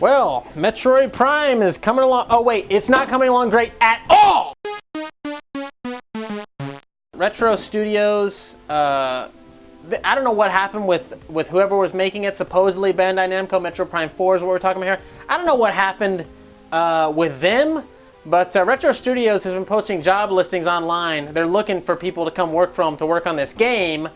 Well, Metroid Prime is coming along. Oh wait, it's not coming along great at all! Retro Studios, I don't know what happened with whoever was making it. Supposedly Bandai Namco, Metroid Prime 4 is what we're talking about here. I don't know what happened with them, but Retro Studios has been posting job listings online. They're looking for people to come work for them to work on this game.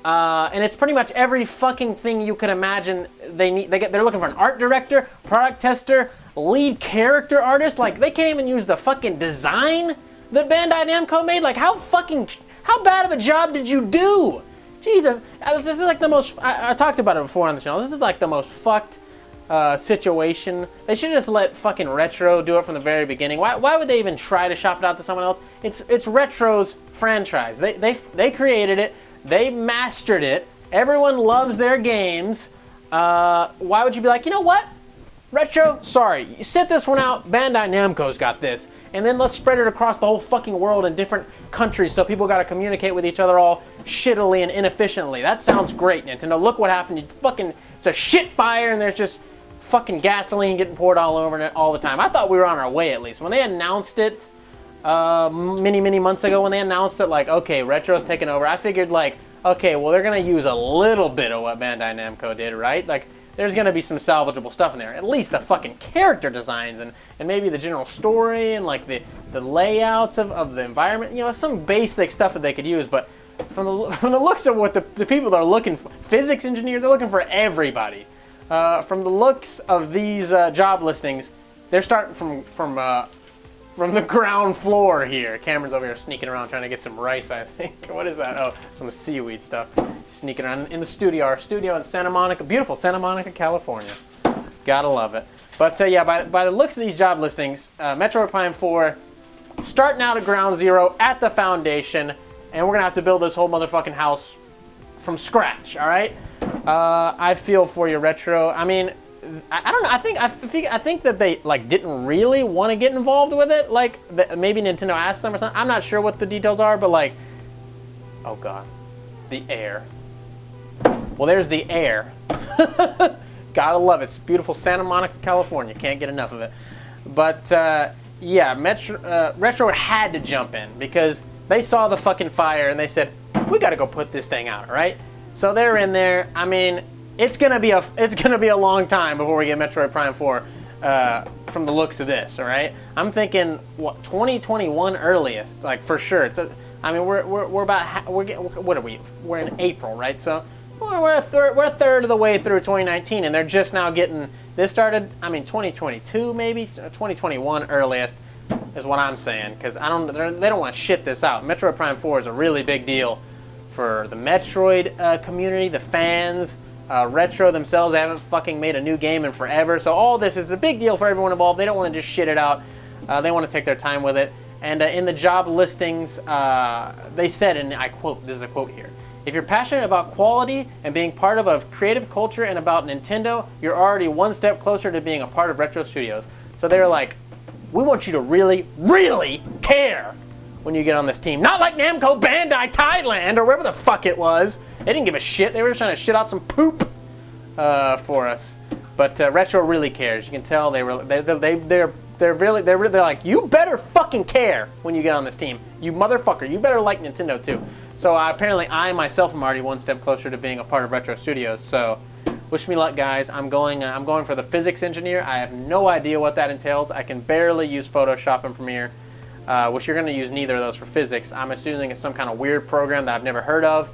And it's pretty much every fucking thing you could imagine they need. They're looking for an art director, product tester, lead character artist. Like, they can't even use the fucking design that Bandai Namco made. Like, how bad of a job did you do? Jesus, this is like the most, I talked about it before on the channel. This is like the most fucked situation. They should just let fucking Retro do it from the very beginning. Why would they even try to shop it out to someone else? It's Retro's franchise. They created it. They mastered it. Everyone loves their games. Why would you be like, you know what? Retro, sorry, you sit this one out. Bandai Namco's got this. And then let's spread it across the whole fucking world in different countries so people got to communicate with each other all shittily and inefficiently. That sounds great, Nintendo. Look what happened. It's a shit fire and there's just fucking gasoline getting poured all over it all the time. I thought we were on our way at least. When they announced it, many months ago, when they announced it, like, okay, Retro's taking over, I figured, like, okay, well, they're gonna use a little bit of what Bandai Namco did, right? Like, there's gonna be some salvageable stuff in there. At least the fucking character designs and maybe the general story and like the layouts of the environment, you know, some basic stuff that they could use. But from the looks of what the people that are looking for, physics engineer, they're looking for everybody. From the looks of these job listings, they're starting from the ground floor here. Cameron's over here sneaking around trying to get some rice, I think. What is that? Oh, some seaweed stuff. Sneaking around in the studio. Our studio in Santa Monica, beautiful Santa Monica, California. Gotta love it. But yeah, by the looks of these job listings, Metroid Prime 4, starting out at ground zero, at the foundation, and we're gonna have to build this whole motherfucking house from scratch, all right? I feel for you, Retro. I mean, I don't know. I think that they like didn't really want to get involved with it. Like maybe Nintendo asked them or something. I'm not sure what the details are, but like, oh god, the air. Well, there's the air. Gotta love it. It's beautiful Santa Monica, California. Can't get enough of it. But yeah, Retro had to jump in because they saw the fucking fire and they said, we got to go put this thing out, right? So they're in there. I mean, it's gonna be a long time before we get Metroid Prime 4 from the looks of this. All right, I'm thinking what 2021 earliest, like for sure. I mean, we're about what are we? We're in April, right? So we're a third of the way through 2019, and they're just now getting this started. I mean, 2022 maybe 2021 earliest is what I'm saying, because they don't want to shit this out. Metroid Prime 4 is a really big deal for the Metroid community, the fans. Retro themselves, they haven't fucking made a new game in forever, so all this is a big deal for everyone involved. They don't want to just shit it out. They want to take their time with it. And in the job listings, they said, and I quote, this is a quote here, if you're passionate about quality and being part of a creative culture and about Nintendo, you're already one step closer to being a part of Retro Studios. So they're like, we want you to really, really care when you get on this team. Not like Namco Bandai Thailand or wherever the fuck it was. They didn't give a shit. They were just trying to shit out some poop for us. But Retro really cares. You can tell they're like, you better fucking care when you get on this team. You motherfucker. You better like Nintendo too. So apparently I myself am already one step closer to being a part of Retro Studios. So wish me luck, guys. I'm going for the physics engineer. I have no idea what that entails. I can barely use Photoshop and Premiere. Which you're going to use neither of those for physics. I'm assuming it's some kind of weird program that I've never heard of.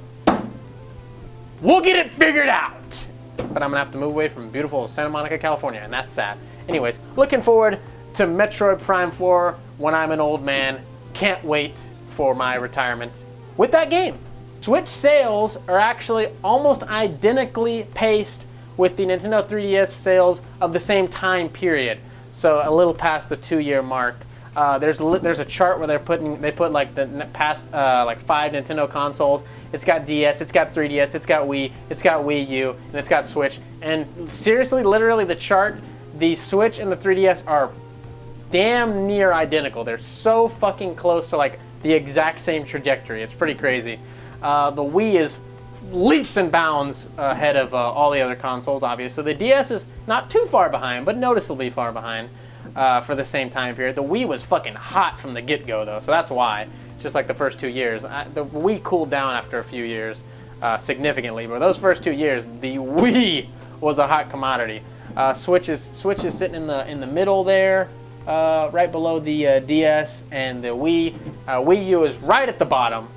We'll get it figured out! But I'm going to have to move away from beautiful Santa Monica, California, and that's sad. Anyways, looking forward to Metroid Prime 4 when I'm an old man. Can't wait for my retirement with that game. Switch sales are actually almost identically paced with the Nintendo 3DS sales of the same time period. So a little past the 2-year mark. There's a chart where they put like the past like 5 Nintendo consoles. It's got DS, it's got 3DS, it's got Wii, it's got Wii U, and it's got Switch. And seriously, literally the chart, the Switch and the 3DS are damn near identical. They're so fucking close to like the exact same trajectory. It's pretty crazy. The Wii is leaps and bounds ahead of all the other consoles, obviously. The DS is not too far behind, but noticeably far behind for the same time period. The Wii was fucking hot from the get-go, though, so that's why. It's just like the first 2 years. The Wii cooled down after a few years significantly, but those first 2 years, the Wii was a hot commodity. Switch is sitting in the middle there, right below the DS, and the Wii. Wii U is right at the bottom.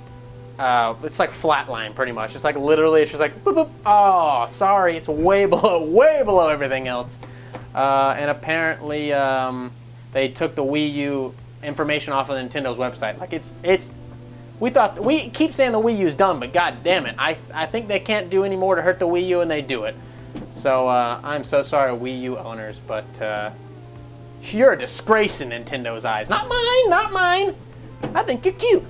It's like flatline pretty much. It's like literally, it's just like boop boop. Oh, sorry, it's way below everything else. And apparently, they took the Wii U information off of Nintendo's website. Like we keep saying the Wii U's done, but god damn it, I think they can't do any more to hurt the Wii U, and they do it. So I'm so sorry, Wii U owners, but you're a disgrace in Nintendo's eyes. Not mine, not mine. I think you're cute.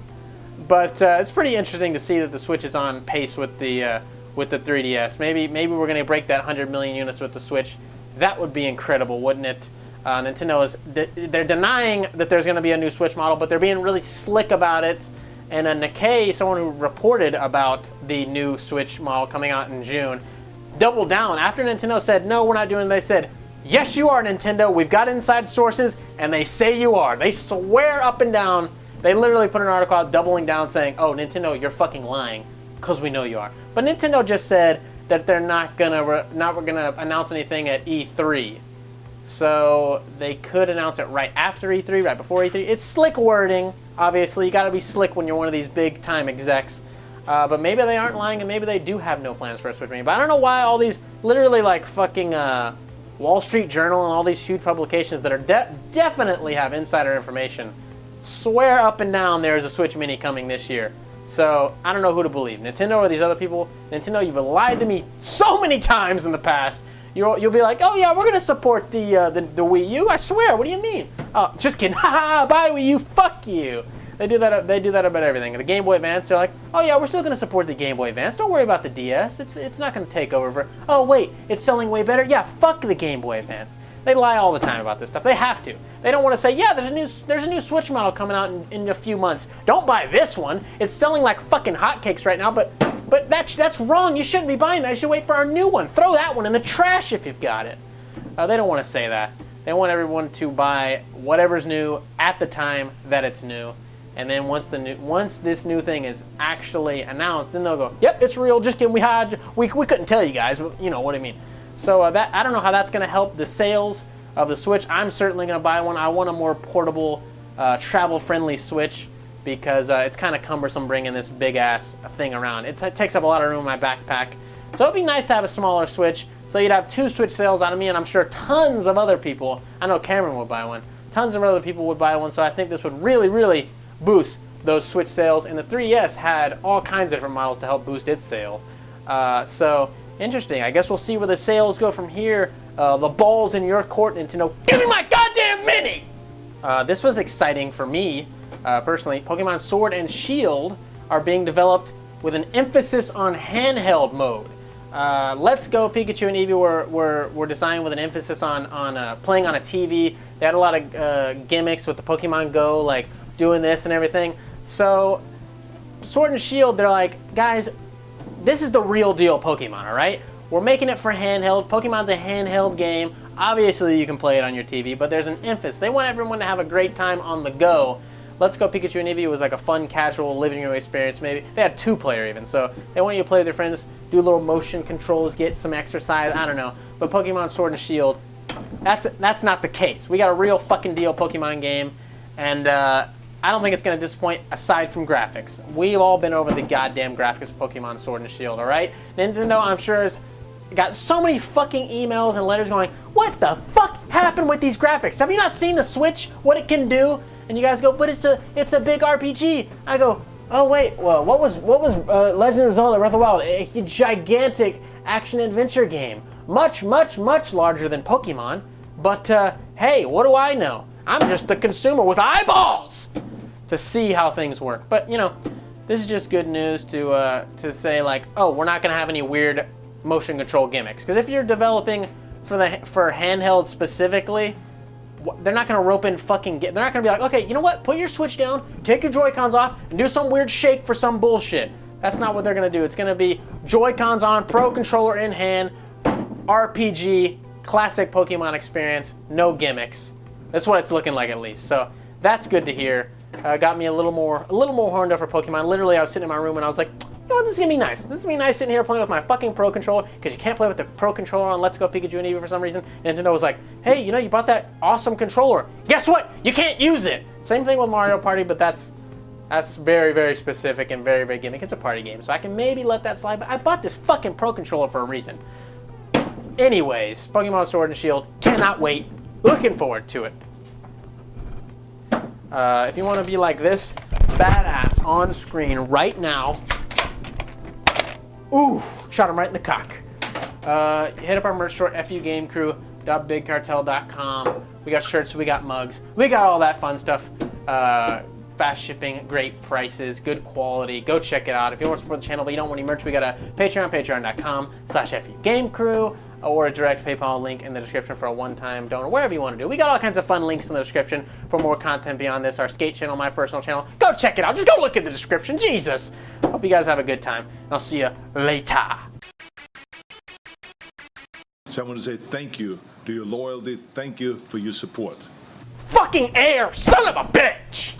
But it's pretty interesting to see that the Switch is on pace with the 3DS. Maybe we're going to break that 100 million units with the Switch. That would be incredible, wouldn't it? Nintendo they're denying that there's going to be a new Switch model, but they're being really slick about it. And Nikkei, someone who reported about the new Switch model coming out in June, doubled down. After Nintendo said, no, we're not doing it, they said, yes, you are, Nintendo. We've got inside sources, and they say you are. They swear up and down. They literally put an article out doubling down saying, oh, Nintendo, you're fucking lying, because we know you are. But Nintendo just said that they're not gonna announce anything at E3. So they could announce it right after E3, right before E3. It's slick wording, obviously. You gotta be slick when you're one of these big time execs. But maybe they aren't lying, and maybe they do have no plans for a Switch Mini. But I don't know why all these, literally like fucking Wall Street Journal and all these huge publications that are definitely have insider information swear up and down there's a Switch Mini coming this year. So I don't know who to believe, Nintendo or these other people. Nintendo, you've lied to me so many times in the past. You'll be like, oh yeah, we're gonna support the Wii U. I swear. What do you mean? Oh, just kidding. Haha, bye Wii U. Fuck you. They do that. They do that about everything. The Game Boy Advance, they're like, oh yeah, we're still gonna support the Game Boy Advance. Don't worry about the DS. It's not gonna take over for. Oh wait, it's selling way better. Yeah, fuck the Game Boy Advance. They lie all the time about this stuff. They have to. They don't want to say, yeah, there's a new Switch model coming out in a few months. Don't buy this one. It's selling like fucking hotcakes right now, but that's wrong. You shouldn't be buying that. You should wait for our new one. Throw that one in the trash if you've got it. They don't want to say that. They want everyone to buy whatever's new at the time that it's new. And then once this new thing is actually announced, then they'll go, yep, it's real. Just kidding. We couldn't tell you guys. You know what I mean. So I don't know how that's going to help the sales of the Switch. I'm certainly going to buy one. I want a more portable, travel-friendly Switch because it's kind of cumbersome bringing this big-ass thing around. It takes up a lot of room in my backpack. So it'd be nice to have a smaller Switch. So you'd have 2 Switch sales out of me, and I'm sure tons of other people, I know Cameron would buy one, tons of other people would buy one. So I think this would really, really boost those Switch sales. And the 3DS had all kinds of different models to help boost its sales. So interesting. I guess we'll see where the sales go from here. The ball's in your court, Nintendo. Give me my goddamn Mini! This was exciting for me, personally. Pokemon Sword and Shield are being developed with an emphasis on handheld mode. Let's Go Pikachu and Eevee were designed with an emphasis on playing on a TV. They had a lot of gimmicks with the Pokemon Go, like doing this and everything. So Sword and Shield, they're like, guys, this is the real deal Pokemon, all right? We're making it for handheld. Pokemon's a handheld game. Obviously, you can play it on your TV, but there's an emphasis. They want everyone to have a great time on the go. Let's Go Pikachu and Eevee was like a fun, casual living room experience. Maybe they had 2-player even, so they want you to play with their friends, do little motion controls, get some exercise. I don't know. But Pokemon Sword and Shield, that's not the case. We got a real fucking deal Pokemon game, and I don't think it's going to disappoint aside from graphics. We've all been over the goddamn graphics of Pokemon Sword and Shield, all right? Nintendo, I'm sure, has got so many fucking emails and letters going, what the fuck happened with these graphics? Have you not seen the Switch, what it can do? And you guys go, but it's a big RPG. I go, oh wait, well, what was Legend of Zelda Breath of the Wild? A gigantic action-adventure game. Much, much, much larger than Pokemon. But hey, what do I know? I'm just the consumer with eyeballs to see how things work. But you know, this is just good news to say like, oh, we're not gonna have any weird motion control gimmicks. Because if you're developing for handheld specifically, they're not gonna rope in fucking. They're not gonna be like, okay, you know what? Put your Switch down, take your Joy-Cons off, and do some weird shake for some bullshit. That's not what they're gonna do. It's gonna be Joy-Cons on, Pro Controller in hand, RPG, classic Pokemon experience, no gimmicks. That's what it's looking like at least. So that's good to hear. Got me a little more horned up for Pokemon. Literally, I was sitting in my room and I was like, you know what, this is gonna be nice. This is gonna be nice sitting here playing with my fucking Pro Controller, because you can't play with the Pro Controller on Let's Go Pikachu and Eevee for some reason. And Nintendo was like, hey, you know, you bought that awesome controller. Guess what? You can't use it. Same thing with Mario Party, but that's very, very specific and very, very gimmick. It's a party game, so I can maybe let that slide, but I bought this fucking Pro Controller for a reason. Anyways, Pokemon Sword and Shield, cannot wait. Looking forward to it. If you want to be like this badass on screen right now, ooh, shot him right in the cock. Hit up our merch store, FUgameCrue.bigcartel.com. We got shirts, we got mugs, we got all that fun stuff. Fast shipping, great prices, good quality. Go check it out. If you want to support the channel but you don't want any merch, we got a Patreon, patreon.com/FUgameCrue, or a direct PayPal link in the description for a one-time donor, wherever you want to do. We got all kinds of fun links in the description for more content beyond this. Our skate channel, my personal channel. Go check it out. Just go look at the description. Jesus. Hope you guys have a good time. And I'll see you later. So I want to say thank you to your loyalty. Thank you for your support. Fucking air, son of a bitch!